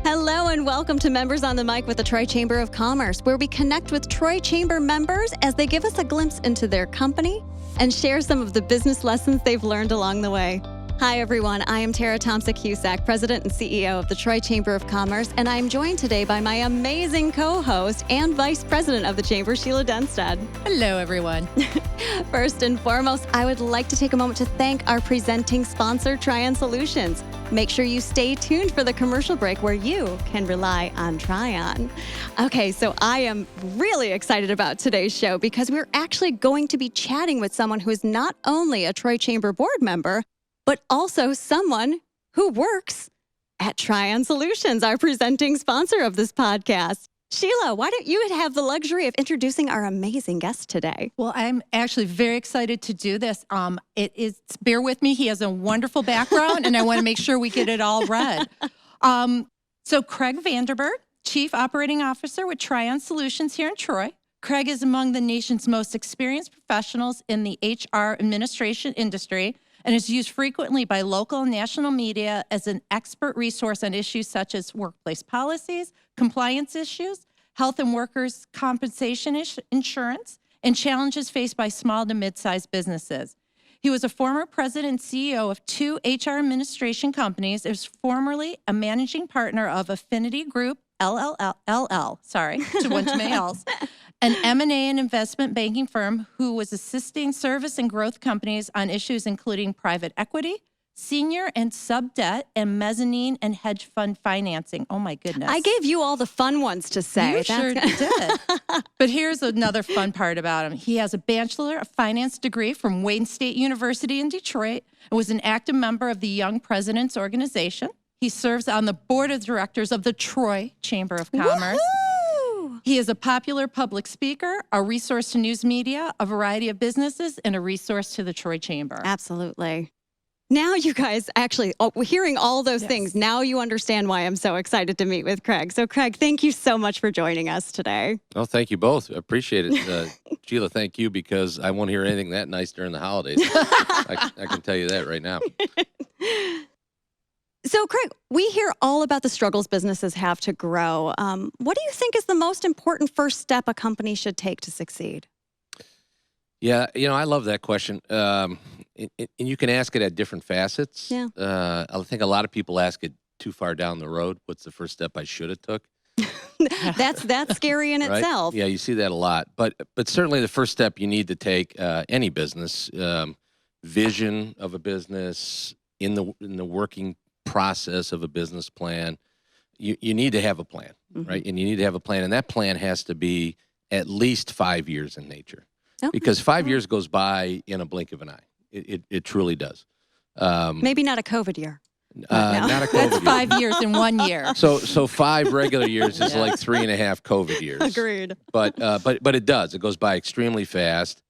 Hello and welcome to Members on the Mic with the Troy Chamber of Commerce, where we connect with Troy Chamber members as they give us a glimpse into their company and share some of the business lessons they've learned along the way. Hi, everyone. I am Tara Thompson-Cusack, President and CEO of the Troy Chamber of Commerce, and I'm joined today by my amazing co-host and Vice President of the Chamber, Sheila Denstead. Hello, everyone. First and foremost, I would like to take a moment to thank our presenting sponsor, Trion Solutions. Make sure you stay tuned for the commercial break where you can rely on Trion. Okay, so I am really excited about today's show because we're actually going to be chatting with someone who is not only a Troy Chamber board member, but also someone who works at Trion Solutions, our presenting sponsor of this podcast. Sheila, why don't you have the luxury of introducing our amazing guest today? Well, I'm actually very excited to do this. Bear with me, he has a wonderful background, and I want to make sure we get it all read. So Craig Vanderburg, Chief Operating Officer with Trion Solutions here in Troy. Craig is among the nation's most experienced professionals in the HR administration industry and is used frequently by local and national media as an expert resource on issues such as workplace policies, compliance issues, health and workers' compensation insurance, and challenges faced by small to mid-sized businesses. He was a former president and CEO of two HR administration companies. He was formerly a managing partner of Affinity Group, to one too many L's, an M&A and investment banking firm who was assisting service and growth companies on issues including private equity, senior and sub-debt, and mezzanine and hedge fund financing. Oh, my goodness. I gave you all the fun ones to say. You sure did. But here's another fun part about him. He has a Bachelor of Finance degree from Wayne State University in Detroit and was an active member of the Young Presidents Organization. He serves on the board of directors of the Troy Chamber of Commerce. Woo-hoo! He is a popular public speaker, a resource to news media, a variety of businesses, and a resource to the Troy Chamber. Absolutely. Now you guys actually, hearing all those things, now you understand why I'm so excited to meet with Craig. So Craig, thank you so much for joining us today. Well, thank you both. I appreciate it. Sheila, thank you, because I won't hear anything that nice during the holidays. I can tell you that right now. So Craig, we hear all about the struggles businesses have to grow. What do you think is the most important first step a company should take to succeed? Yeah, I love that question. And you can ask it at different facets. Yeah. I think a lot of people ask it too far down the road. What's the first step I should have took? That's scary in Right? itself. Yeah, you see that a lot. But certainly the first step you need to take, any business, vision of a business, in the working process of a business plan, you need to have a plan, right? And you need to have a plan, and that plan has to be at least 5 years in nature, because 5 years goes by in a blink of an eye. It truly does. Maybe not a COVID year. Not a COVID That's year. 5 years in 1 year. So 5 regular years is like 3.5 COVID years. Agreed. But it does. It goes by extremely fast.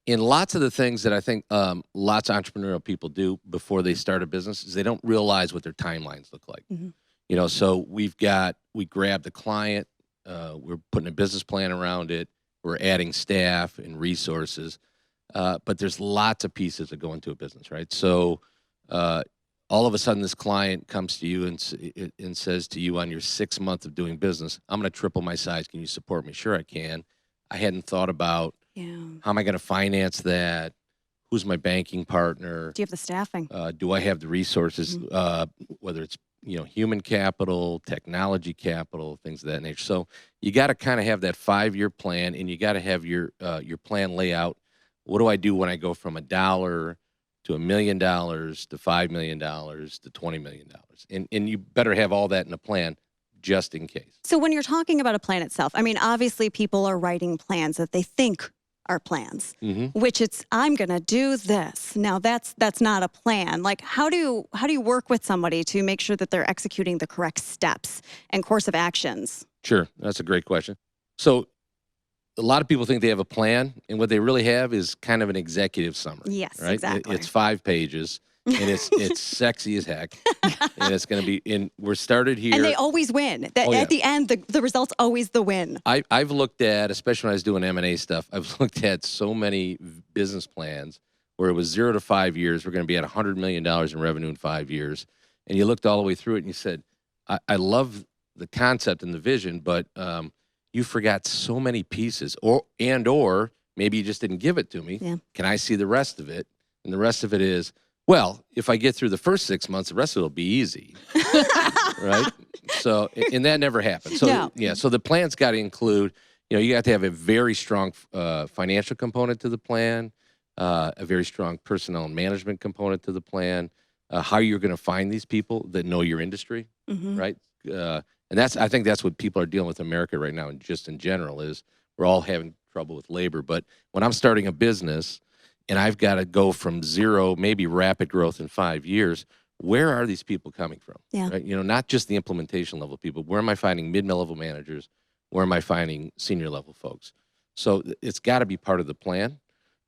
In lots of the things that I think lots of entrepreneurial people do before they start a business is they don't realize what their timelines look like. So we grabbed a client, we're putting a business plan around it, we're adding staff and resources, but there's lots of pieces that go into a business, right? So all of a sudden this client comes to you and says to you on your 6th month of doing business, I'm going to triple my size. Can you support me? Sure, I can. I hadn't thought about how am I going to finance that? Who's my banking partner? Do you have the staffing? Do I have the resources, whether it's human capital, technology capital, things of that nature. So you got to kind of have that 5-year plan, and you got to have your plan layout. What do I do when I go from $1 to $1 million to $5 million to $20 million? And you better have all that in a plan, just in case. So when you're talking about a plan itself, I mean, obviously people are writing plans that they think are plans, which I'm going to do this. Now that's not a plan. Like how do you work with somebody to make sure that they're executing the correct steps and course of actions? Sure. That's a great question. So a lot of people think they have a plan, and what they really have is kind of an executive summary. Yes, right? exactly. It's 5 pages. And it's sexy as heck, and it's going to be. We're started here, and they always win. At the end, the result's always the win. I've looked at, especially when I was doing M&A stuff, I've looked at so many business plans where it was 0 to 5 years. We're going to be at $100 million in revenue in 5 years, and you looked all the way through it, and you said, I love the concept and the vision, but you forgot so many pieces, or maybe you just didn't give it to me. Yeah. Can I see the rest of it? And the rest of it is, well, if I get through the first 6 months, the rest of it will be easy, right? So, and that never happened. So, No. yeah. So the plan's got to include, you got to have a very strong financial component to the plan, a very strong personnel and management component to the plan, how you're going to find these people that know your industry, right? And I think that's what people are dealing with in America right now, and just in general, is we're all having trouble with labor. But when I'm starting a business and I've got to go from zero, maybe rapid growth in 5 years, where are these people coming from? Yeah. Right? Not just the implementation level people. Where am I finding mid-level managers? Where am I finding senior level folks? So it's got to be part of the plan.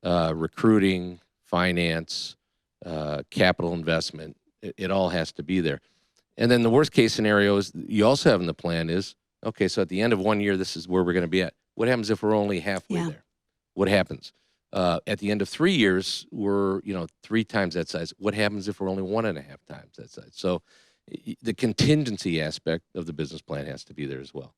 Recruiting, finance, capital investment, it all has to be there. And then the worst case scenario is you also have in the plan is, okay, so at the end of 1 year, this is where we're going to be at. What happens if we're only halfway there? What happens? At the end of 3 years, we're 3 times that size. What happens if we're only 1.5 times that size? So the contingency aspect of the business plan has to be there as well.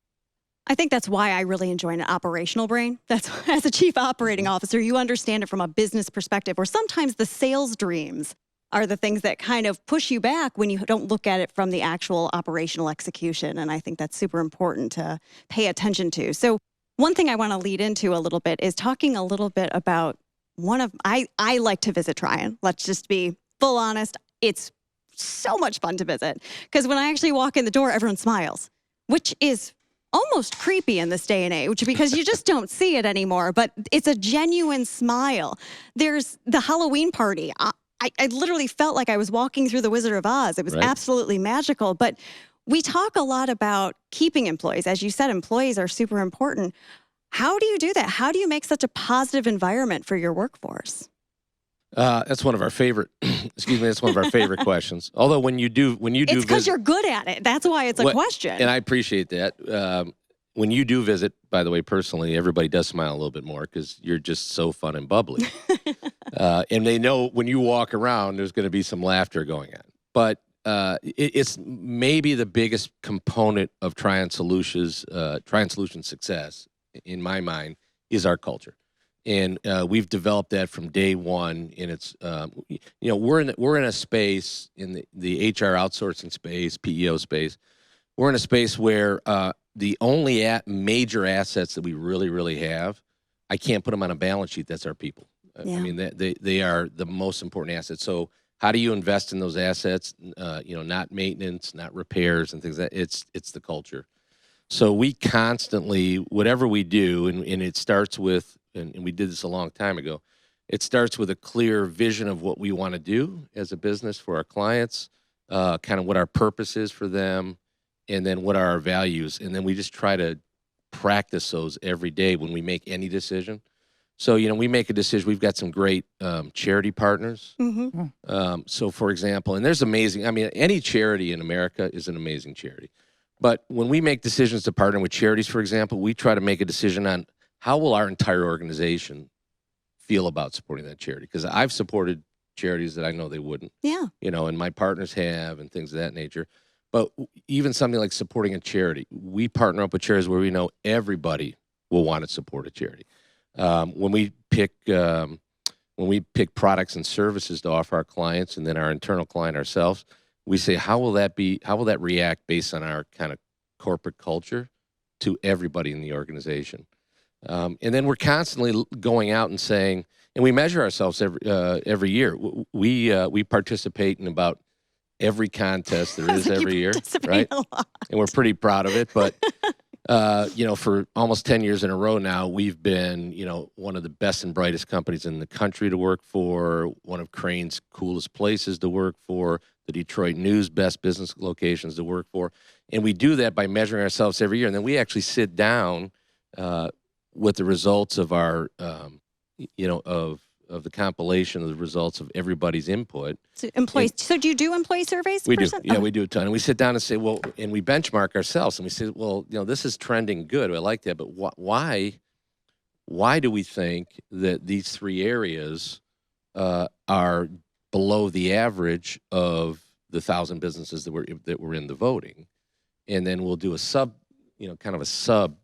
I think that's why I really enjoy an operational brain. That's as a chief operating officer, you understand it from a business perspective, or sometimes the sales dreams are the things that kind of push you back when you don't look at it from the actual operational execution. And I think that's super important to pay attention to. So one thing I want to lead into a little bit is talking a little bit about I like to visit Trion. Let's just be full honest. It's so much fun to visit because when I actually walk in the door, everyone smiles, which is almost creepy in this day and age because you just don't see it anymore, but it's a genuine smile. There's the Halloween party. I literally felt like I was walking through the Wizard of Oz. It was absolutely magical, but we talk a lot about keeping employees. As you said, employees are super important. How do you do that? How do you make such a positive environment for your workforce? That's one of our favorite, that's one of our favorite questions. Although when you do it's because you're good at it. That's why it's a question. And I appreciate that. When you do visit, by the way, personally, everybody does smile a little bit more because you're just so fun and bubbly. And they know when you walk around, there's going to be some laughter going on. But it's maybe the biggest component of Trion Solutions success, in my mind, is our culture. And we've developed that from day one. And it's, we're in a space in the HR outsourcing space, PEO space. We're in a space where the only major assets that we really, really have, I can't put them on a balance sheet. That's our people. Yeah. I mean, they are the most important assets. So how do you invest in those assets? Not maintenance, not repairs and things. It's the culture. So we constantly, whatever we do, and it starts with, and we did this a long time ago, it starts with a clear vision of what we want to do as a business for our clients, kind of what our purpose is for them, and then what are our values. And then we just try to practice those every day when we make any decision. So, we make a decision. We've got some great charity partners. Mm-hmm. So, for example, and there's amazing, any charity in America is an amazing charity. But when we make decisions to partner with charities, for example, we try to make a decision on how will our entire organization feel about supporting that charity. Because I've supported charities that I know they wouldn't. Yeah. And my partners have and things of that nature. But even something like supporting a charity, we partner up with charities where we know everybody will want to support a charity. When we pick products and services to offer our clients and then our internal client ourselves, we say, how will that react based on our kind of corporate culture to everybody in the organization? And then we're constantly going out and saying, and we measure ourselves every year. We participate in about every contest there is every year, right? And we're pretty proud of it. But for almost 10 years in a row now, we've been, one of the best and brightest companies in the country to work for, one of Crane's coolest places to work for, the Detroit News best business locations to work for. And we do that by measuring ourselves every year. And then we actually sit down with the results of our, of the compilation of the results of everybody's input. So do you do employee surveys? We do. Yeah, we do a ton. And we sit down and say, well, and we benchmark ourselves and we say, well, this is trending good. I like that. But why do we think that these 3 areas are below the average of the 1,000 businesses that were in the voting? and then we'll do a sub, kind of a sub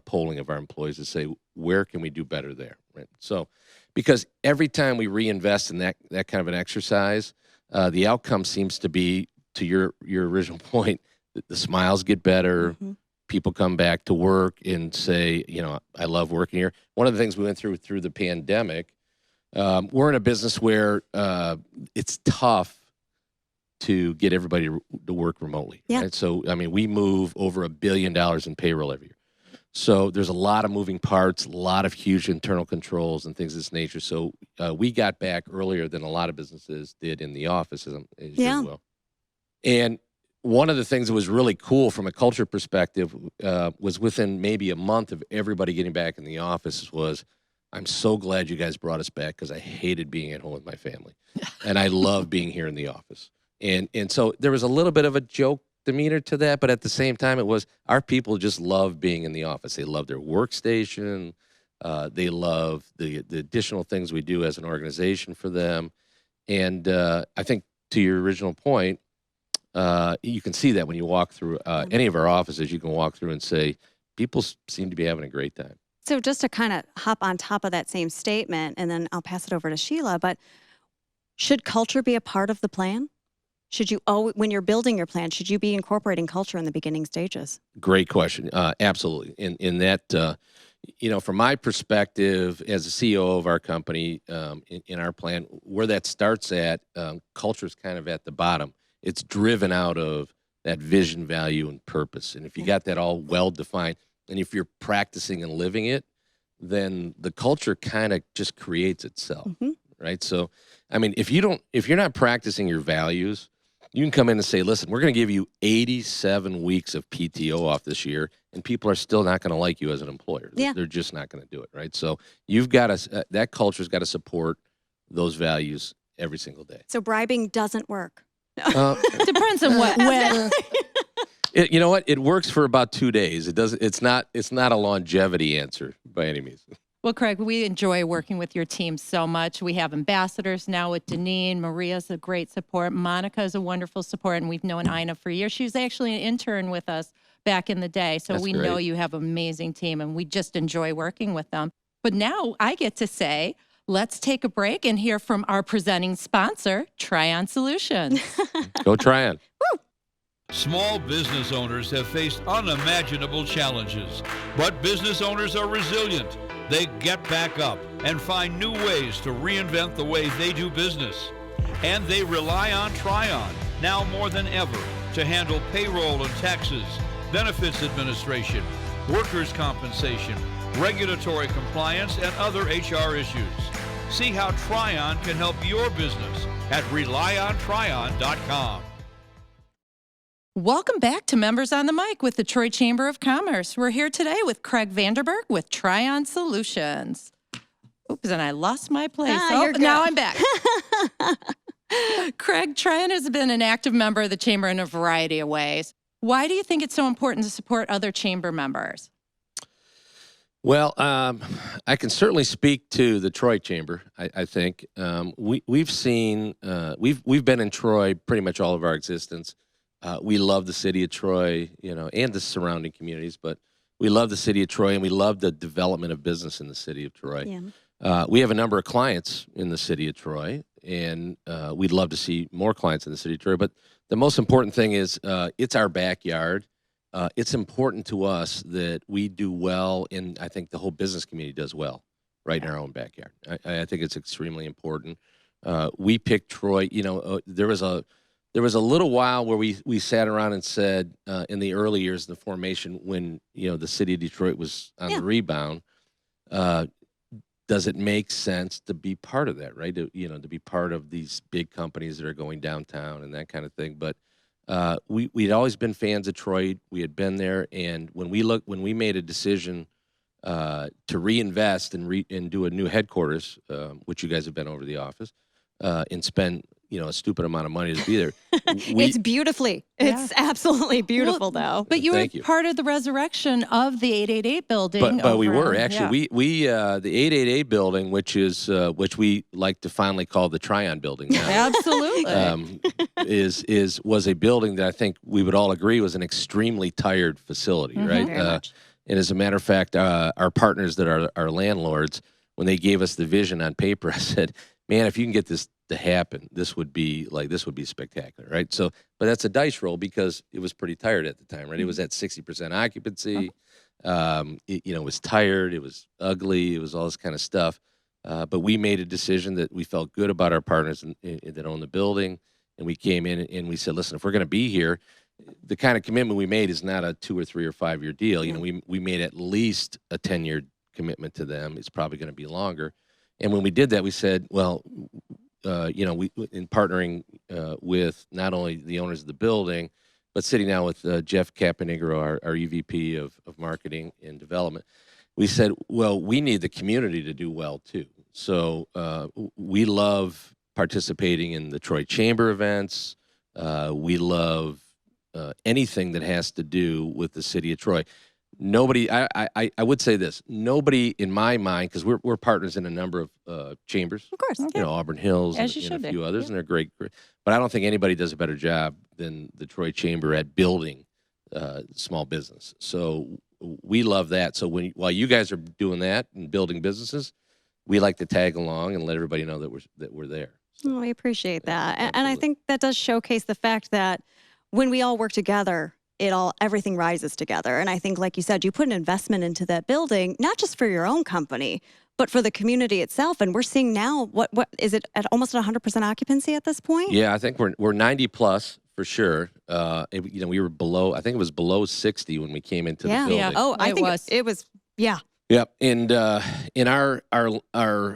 polling of our employees to say, where can we do better there, right? So, because every time we reinvest in that kind of an exercise, the outcome seems to be, to your original point, the smiles get better. Mm-hmm. People come back to work and say, I love working here. One of the things we went through the pandemic, we're in a business where it's tough to get everybody to work remotely. Yeah. Right? So, we move over $1 billion in payroll every year. So there's a lot of moving parts, a lot of huge internal controls and things of this nature. So we got back earlier than a lot of businesses did in the office, as you will. And one of the things that was really cool from a culture perspective was within maybe a month of everybody getting back in the office was, I'm so glad you guys brought us back because I hated being at home with my family. And I love being here in the office. And so there was a little bit of a joke demeanor to that, but at the same time, it was our people just love being in the office. They love their workstation. They love the additional things we do as an organization for them. And I think to your original point, you can see that when you walk through any of our offices, you can walk through and say, people seem to be having a great time. So just to kind of hop on top of that same statement, and then I'll pass it over to Sheila, but should culture be a part of the plan? Should you, when you're building your plan, should you be incorporating culture in the beginning stages? Great question. Absolutely. In that, from my perspective as a CEO of our company, in our plan, where that starts at, culture is kind of at the bottom. It's driven out of that vision, value, and purpose. And if you got that all well defined, and if you're practicing and living it, then the culture kind of just creates itself, right? So, if you're not practicing your values, you can come in and say, listen, we're going to give you 87 weeks of PTO off this year, and people are still not going to like you as an employer. Yeah. They're just not going to do it, right? So you've got to, that culture's got to support those values every single day. So bribing doesn't work. Depends on when. You know what? It works for about 2 days. It doesn't. It's not a longevity answer by any means. Well, Craig, we enjoy working with your team so much. We have ambassadors now with Deneen. Maria's a great support. Monica is a wonderful support, and we've known Ina for years. She was actually an intern with us back in the day, so That's we great. know you have an amazing team, and we just enjoy working with them. But now I get to say, let's take a break and hear from our presenting sponsor, Trion Solutions. Go Trion. Small business owners have faced unimaginable challenges, but business owners are resilient. They get back up and find new ways to reinvent the way they do business. And they rely on Trion, now more than ever, to handle payroll and taxes, benefits administration, workers' compensation, regulatory compliance, and other HR issues. See how Trion can help your business at RelyOnTrion.com. Welcome back to Members on the Mic with the Troy Chamber of Commerce. We're here today with Craig Vanderburg with Trion Solutions. Oops, and I lost my place. You're good. Now I'm back. Craig, Trion has been an active member of the Chamber in a variety of ways. Why do you think it's so important to support other Chamber members? Well, I can certainly speak to the Troy Chamber. I think we've seen we've been in Troy pretty much all of our existence. We love the city of Troy, and the surrounding communities, but we love the city of Troy, and we love the development of business in the city of Troy. Yeah. We have a number of clients in the city of Troy, and we'd love to see more clients in the city of Troy. But the most important thing is it's our backyard. It's important to us that we do well, and I think the whole business community does well right in our own backyard. I think it's extremely important. We picked Troy. There was a little while where we sat around and said, in the early years of the formation, when the city of Detroit was on the rebound, does it make sense to be part of that, right? To be part of these big companies that are going downtown and that kind of thing. But we'd always been fans of Troy. We had been there, and when we made a decision to reinvest and do a new headquarters, which you guys have been over the office, and spend a stupid amount of money to be there. It's beautifully. It's absolutely beautiful, though. But you were Thank you. part of the resurrection of the 888 building. But we over were in- actually we the 888 building, which we like to finally call the Trion Building now. Absolutely. Was a building that I think we would all agree was an extremely tired facility, right? Very much. And as a matter of fact, our partners that are our landlords, when they gave us the vision on paper, I said, "Man, if you can get this to happen, this would be spectacular, right?" So, but that's a dice roll because it was pretty tired at the time, right? It was at 60% occupancy. It was tired, it was ugly, it was all this kind of stuff. But we made a decision that we felt good about our partners that own the building, and we came in and we said, "Listen, if we're going to be here, the kind of commitment we made is not a 2 or 3 or 5 year deal. You know, we made at least a 10-year commitment to them. It's probably going to be longer." And when we did that, we said, "Well, we in partnering with not only the owners of the building, but sitting down with Jeff Caponegro, our EVP of marketing and development, we said, well, we need the community to do well too. So we love participating in the Troy Chamber events. We love anything that has to do with the city of Troy. Nobody, I would say this, nobody in my mind, because we're partners in a number of chambers. Of course. Auburn Hills As you and should a be. few others, and they're great. But I don't think anybody does a better job than the Troy Chamber at building small business. So we love that. So while you guys are doing that and building businesses, we like to tag along and let everybody know that we're there. So, We appreciate that. And I absolutely. think that does showcase the fact that when we all work together, everything rises together. And I think, like you said, you put an investment into that building, not just for your own company, but for the community itself. And we're seeing now, what is it at almost 100% occupancy at this point? Yeah, I think we're 90 plus for sure. We were below. I think it was below 60 when we came into the building. Yeah. Oh, I It think was. it was. Yeah. Yep, and our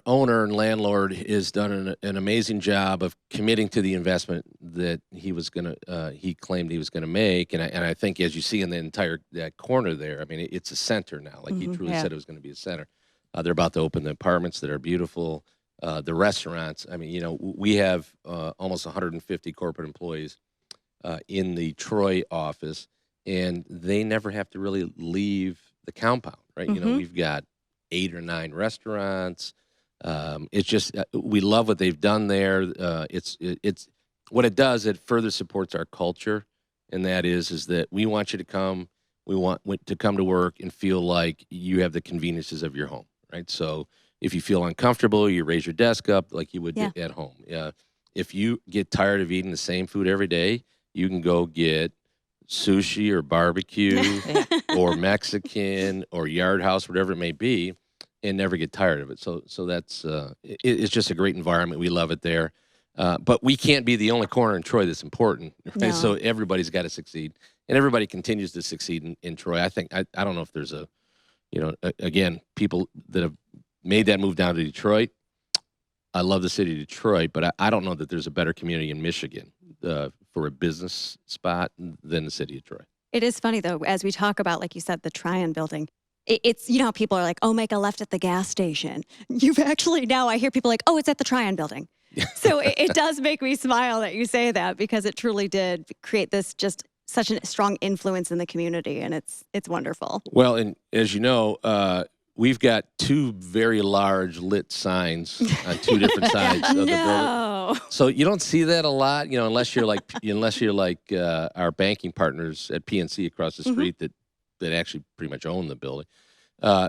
owner and landlord has done an amazing job of committing to the investment that he claimed he was gonna make, and I think as you see in the entire that corner there, I mean it's a center now. Like he truly said, it was going to be a center. They're about to open the apartments that are beautiful, the restaurants. I mean, we have almost 150 corporate employees in the Troy office, and they never have to really leave the compound, right? We've got 8 or 9 restaurants. It's just we love what they've done there. It's what it does. It further supports our culture, and that is that we want you to come. We want to come to work and feel like you have the conveniences of your home, right? So if you feel uncomfortable, you raise your desk up like you would at home. If you get tired of eating the same food every day, you can go get sushi or barbecue or Mexican or Yard House, whatever it may be, and never get tired of it. So that's it's just a great environment. We love it there. But we can't be the only corner in Troy that's important. Right? No. So everybody's got to succeed, and everybody continues to succeed in Troy. I think I don't know if there's again, people that have made that move down to Detroit. I love the city of Detroit, but I don't know that there's a better community in Michigan for a business spot than the city of Troy. It is funny, though, as we talk about, like you said, the Trion Building. It's, how people are like, oh, make a left at the gas station. You've actually now, I hear people like, oh, it's at the Trion Building. So it does make me smile that you say that, because it truly did create this just such a strong influence in the community, and it's wonderful. Well, and as you know, we've got 2 very large lit signs on 2 different sides of the building. No. So you don't see that a lot, unless you're like our banking partners at PNC across the street that actually pretty much own the building.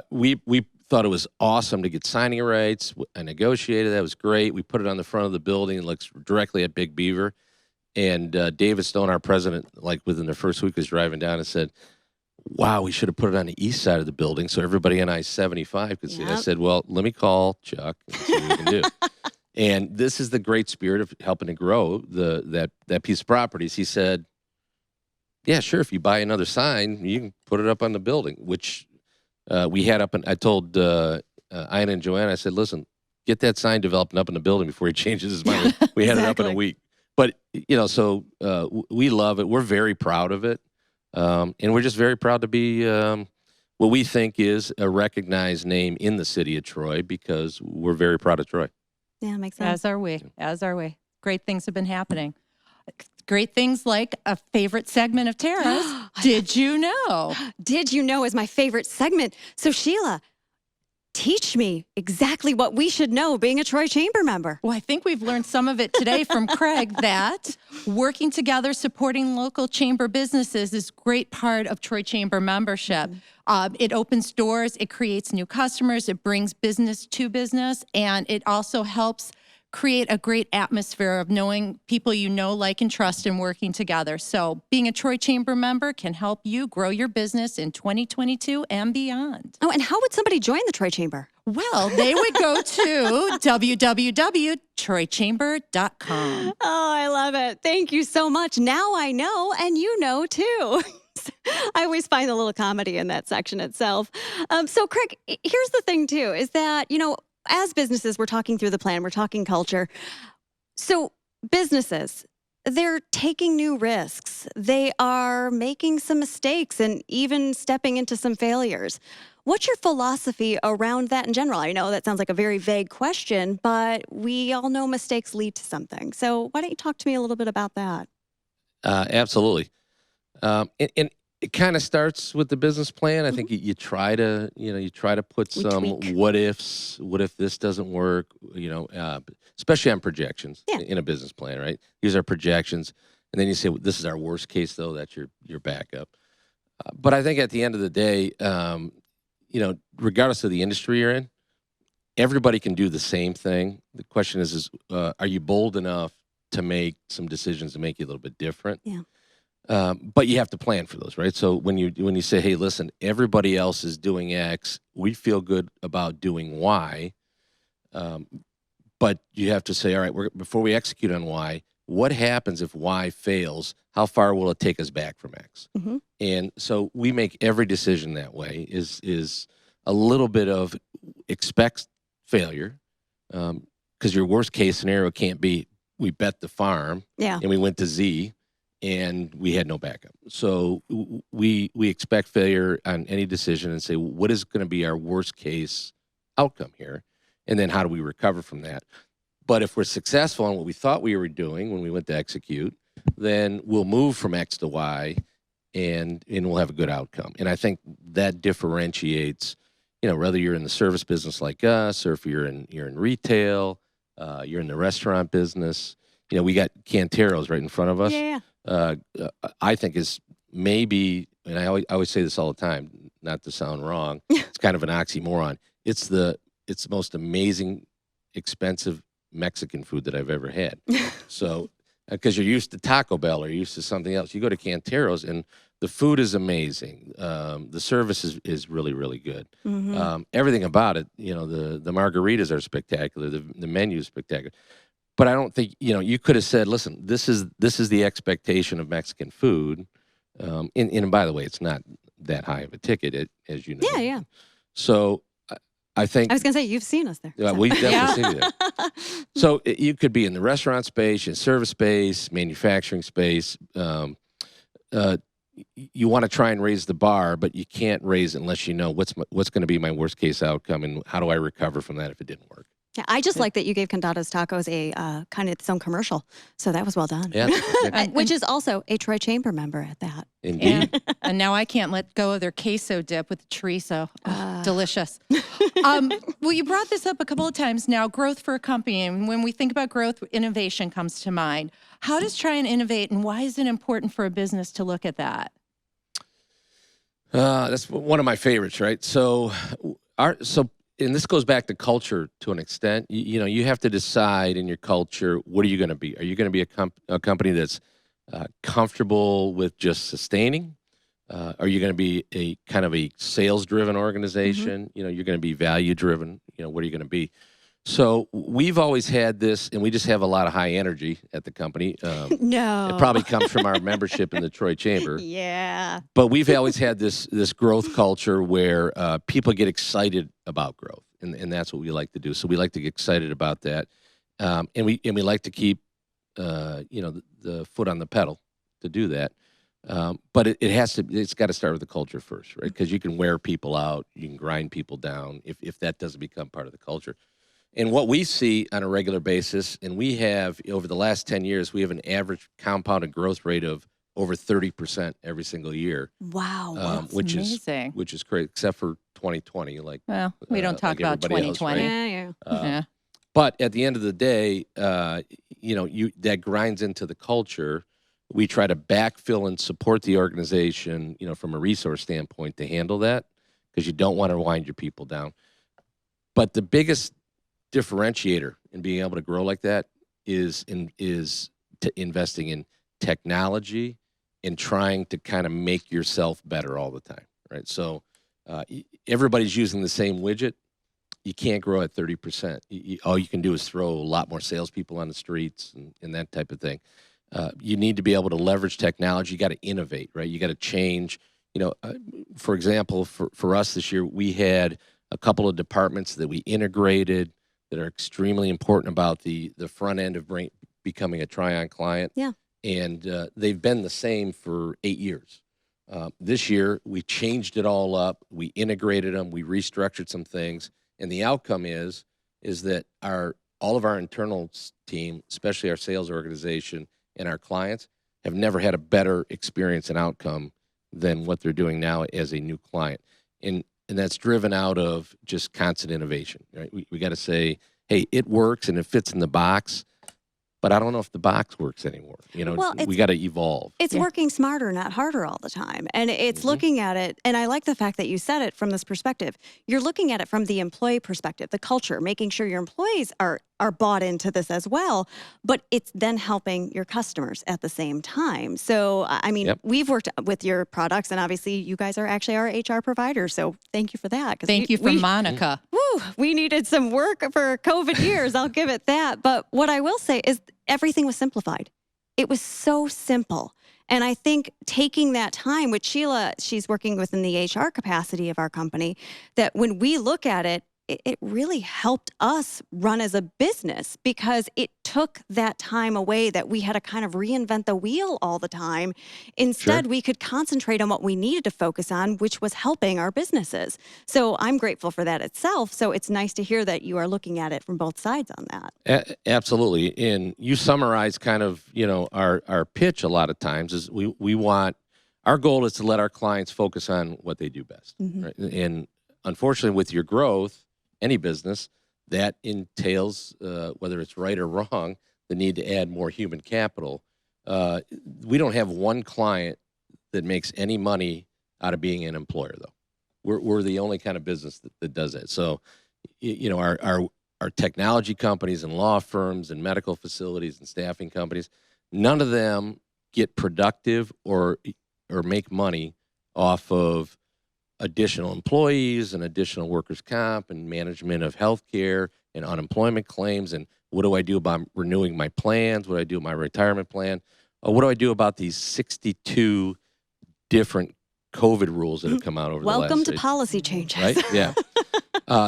We thought it was awesome to get signing rights. I negotiated. That was great. We put it on the front of the building. It looks directly at Big Beaver. And David Stone, our president, like within the first week, was driving down and said, wow, we should have put it on the east side of the building so everybody on I-75 could see it. I said, well, let me call Chuck and see what we can do. And this is the great spirit of helping to grow that piece of properties. He said, yeah, sure, if you buy another sign, you can put it up on the building, which we had up. And I told Ina and Joanna, I said, listen, get that sign developed and up in the building before he changes his mind. We had it up in a week. But, so we love it. We're very proud of it. And we're just very proud to be what we think is a recognized name in the city of Troy, because we're very proud of Troy. Yeah, makes sense. As are we. great things have been happening. Great things like a favorite segment of Tara's. Did you know? Did you know is my favorite segment. So Sheila, teach me exactly what we should know being a Troy Chamber member. Well, I think we've learned some of it today from Craig that working together, supporting local chamber businesses is a great part of Troy Chamber membership. It opens doors, it creates new customers, it brings business to business, and it also helps create a great atmosphere of knowing people you know, like, and trust and working together. So being a Troy Chamber member can help you grow your business in 2022 and beyond. Oh, and how would somebody join the Troy Chamber? Well, they would go to www.troychamber.com. Oh, I love it. Thank you so much. Now I know, and you know too. I always find a little comedy in that section itself. So Craig, here's the thing too, is that, as businesses, we're talking through the plan, we're talking culture. So businesses, they're taking new risks. They are making some mistakes and even stepping into some failures. What's your philosophy around that in general? I know that sounds like a very vague question, but we all know mistakes lead to something. So why don't you talk to me a little bit about that? Absolutely. And it kind of starts with the business plan. I think you try to, put some what ifs. What if this doesn't work? Especially on projections in a business plan, right? These are projections, and then you say, well, "This is our worst case, though." That's your backup. But I think at the end of the day, regardless of the industry you're in, everybody can do the same thing. The question is, are you bold enough to make some decisions to make you a little bit different? Yeah. But you have to plan for those, right? So when you say, hey, listen, everybody else is doing X, we feel good about doing Y, but you have to say, all right, before we execute on Y, what happens if Y fails? How far will it take us back from X? Mm-hmm. And so we make every decision that way is a little bit of expect failure, because your worst case scenario can't be we bet the farm and we went to Z and we had no backup. So we expect failure on any decision and say, what is going to be our worst case outcome here? And then how do we recover from that? But if we're successful on what we thought we were doing when we went to execute, then we'll move from X to Y and we'll have a good outcome. And I think that differentiates, whether you're in the service business like us, or if you're in retail, you're in the restaurant business. We got Canteros right in front of us. Yeah. I think is maybe, and I always say this all the time, not to sound wrong, it's kind of an oxymoron. It's the most amazing, expensive Mexican food that I've ever had. So, because you're used to Taco Bell or you're used to something else, you go to Canteros and the food is amazing. The service is really, really good. Mm-hmm. Everything about it, the margaritas are spectacular. The menu is spectacular. But I don't think, you could have said, listen, this is the expectation of Mexican food. And by the way, it's not that high of a ticket, as you know. Yeah. So I think... I was going to say, you've seen us there. Yeah, we've definitely seen you there. So you could be in the restaurant space, in service space, manufacturing space. You want to try and raise the bar, but you can't raise it unless you know what's going to be my worst case outcome and how do I recover from that if it didn't work. Yeah, I just like that you gave Cantados Tacos a kind of its own commercial. So that was well done. Yeah, which is also a Troy Chamber member at that. Indeed. And now I can't let go of their queso dip with the chorizo. Delicious. Well, you brought this up a couple of times now, growth for a company. And when we think about growth, innovation comes to mind. How does Trion innovate, and why is it important for a business to look at that? That's one of my favorites, right? So and this goes back to culture to an extent. You have to decide in your culture, what are you going to be? Are you going to be a company that's comfortable with just sustaining? Are you going to be a kind of a sales-driven organization? Mm-hmm. You're going to be value-driven. What are you going to be? So we've always had this, and we just have a lot of high energy at the company. No. It probably comes from our membership in the Troy Chamber. Yeah. But we've always had this growth culture where people get excited about growth, and that's what we like to do. So we like to get excited about that, and we like to keep the foot on the pedal to do that. But it's got to start with the culture first, right? Because you can wear people out, you can grind people down if that doesn't become part of the culture. And what we see on a regular basis, and we have over the last 10 years, we have an average compounded growth rate of over 30% every single year. Wow. That's which amazing. which is great, except for 2020. Well, we don't talk like about everybody else, 2020. right? Yeah. Yeah. But at the end of the day, that grinds into the culture. We try to backfill and support the organization, from a resource standpoint to handle that, because you don't want to wind your people down. But the biggest differentiator in being able to grow like that is investing in technology and trying to kind of make yourself better all the time, right? So everybody's using the same widget. You can't grow at 30%. All you can do is throw a lot more salespeople on the streets and that type of thing. You need to be able to leverage technology. You got to innovate, right? You got to change. For example, for us this year, we had a couple of departments that we integrated that are extremely important about the front end of becoming a Trion client. Yeah. And they've been the same for 8 years. This year, we changed it all up. We integrated them. We restructured some things. And the outcome is that all of our internal team, especially our sales organization and our clients, have never had a better experience and outcome than what they're doing now as a new client. And that's driven out of just constant innovation, right? We got to say, hey, it works and it fits in the box, but I don't know if the box works anymore. Well, we got to evolve. It's working smarter, not harder all the time. And it's looking at it, and I like the fact that you said it from this perspective. You're looking at it from the employee perspective, the culture, making sure your employees are bought into this as well, but it's then helping your customers at the same time. So, I mean, we've worked with your products, and obviously you guys are actually our HR provider. So thank you for that. Thank you for Monica. We needed some work for COVID years. I'll give it that. But what I will say is everything was simplified. It was so simple. And I think taking that time with Sheila, she's working within the HR capacity of our company, that when we look at it, it really helped us run as a business, because it took that time away that we had to kind of reinvent the wheel all the time. Instead, we could concentrate on what we needed to focus on, which was helping our businesses. So I'm grateful for that itself. So it's nice to hear that you are looking at it from both sides on that. Absolutely. And you summarize kind of, our pitch a lot of times is our goal is to let our clients focus on what they do best. Right? And unfortunately, with your growth, any business, that entails, whether it's right or wrong, the need to add more human capital. We don't have one client that makes any money out of being an employer, though. We're the only kind of business that does that. So, our technology companies and law firms and medical facilities and staffing companies, none of them get productive or make money off of additional employees and additional workers' comp and management of healthcare and unemployment claims. And what do I do about renewing my plans? What do I do with my retirement plan? What do I do about these 62 different COVID rules that have come out over the last Welcome to policy changes. Right? Yeah.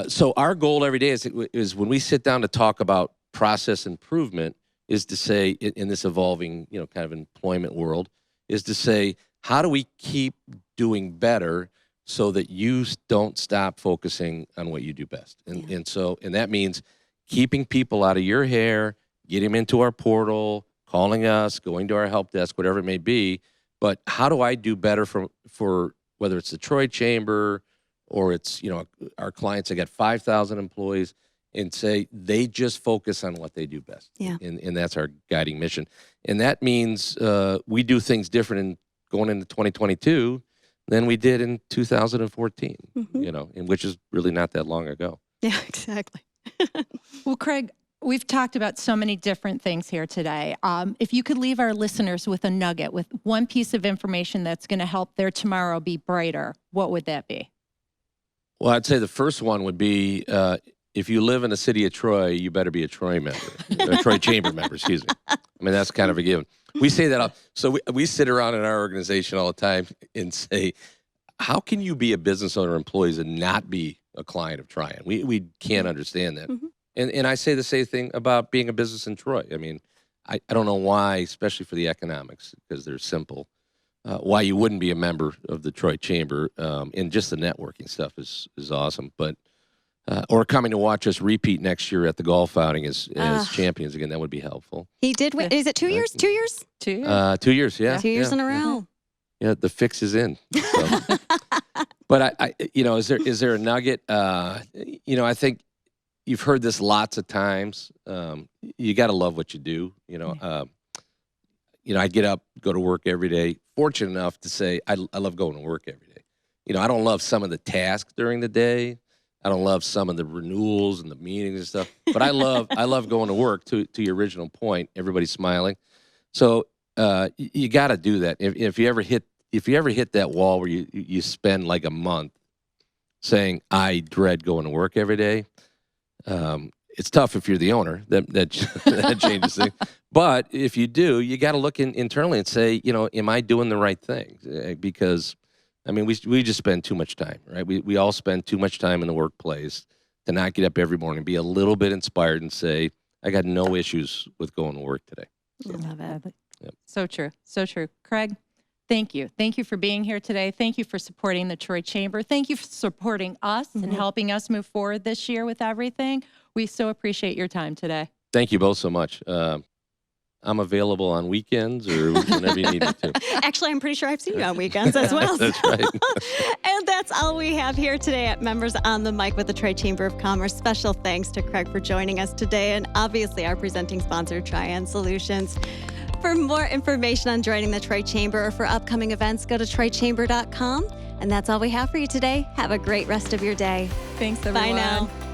So our goal every day is when we sit down to talk about process improvement is to say, in this evolving, kind of employment world, is to say, how do we keep doing better so that you don't stop focusing on what you do best? And that means keeping people out of your hair, getting them into our portal, calling us, going to our help desk, whatever it may be. But how do I do better for whether it's the Troy Chamber or it's, our clients that got 5,000 employees, and say they just focus on what they do best. Yeah. And that's our guiding mission. And that means we do things different going into 2022 than we did in 2014, and which is really not that long ago. Yeah, exactly. Well, Craig, we've talked about so many different things here today. If you could leave our listeners with a nugget, with one piece of information that's going to help their tomorrow be brighter, what would that be? Well, I'd say the first one would be, if you live in the city of Troy, you better be a Troy member, a Troy Chamber member, excuse me. I mean, that's kind of a given. We say that, so we sit around in our organization all the time and say, how can you be a business owner employees and not be a client of Trion? We can't understand that. And I say the same thing about being a business in Troy. I mean, I don't know why, especially for the economics, because they're simple, why you wouldn't be a member of the Troy Chamber. And just the networking stuff is awesome. But or coming to watch us repeat next year at the golf outing as champions again. That would be helpful. He did win. Is it 2 years? 2 years? 2 years. 2 years, yeah. 2 years in a row. Yeah, the fix is in. So. But I, is there a nugget? I think you've heard this lots of times. You got to love what you do. I get up, go to work every day. Fortunate enough to say I love going to work every day. I don't love some of the tasks during the day. I don't love some of the renewals and the meetings and stuff. But I love going to work. To your original point, everybody's smiling. So you got to do that. If you ever hit that wall where you spend like a month saying I dread going to work every day, it's tough if you're the owner. That changes things. But if you do, you got to look internally and say, am I doing the right things? Because we just spend too much time, right? We all spend too much time in the workplace to not get up every morning, be a little bit inspired, and say, I got no issues with going to work today. I love it. Yep. So true. So true. Craig, thank you. Thank you for being here today. Thank you for supporting the Troy Chamber. Thank you for supporting us and helping us move forward this year with everything. We so appreciate your time today. Thank you both so much. I'm available on weekends or whenever you need me to. Actually, I'm pretty sure I've seen you on weekends as well. That's right. And that's all we have here today at Members on the Mic with the Troy Chamber of Commerce. Special thanks to Craig for joining us today, and obviously our presenting sponsor, Trion Solutions. For more information on joining the Troy Chamber or for upcoming events, go to troychamber.com. And that's all we have for you today. Have a great rest of your day. Thanks, everyone. Bye now.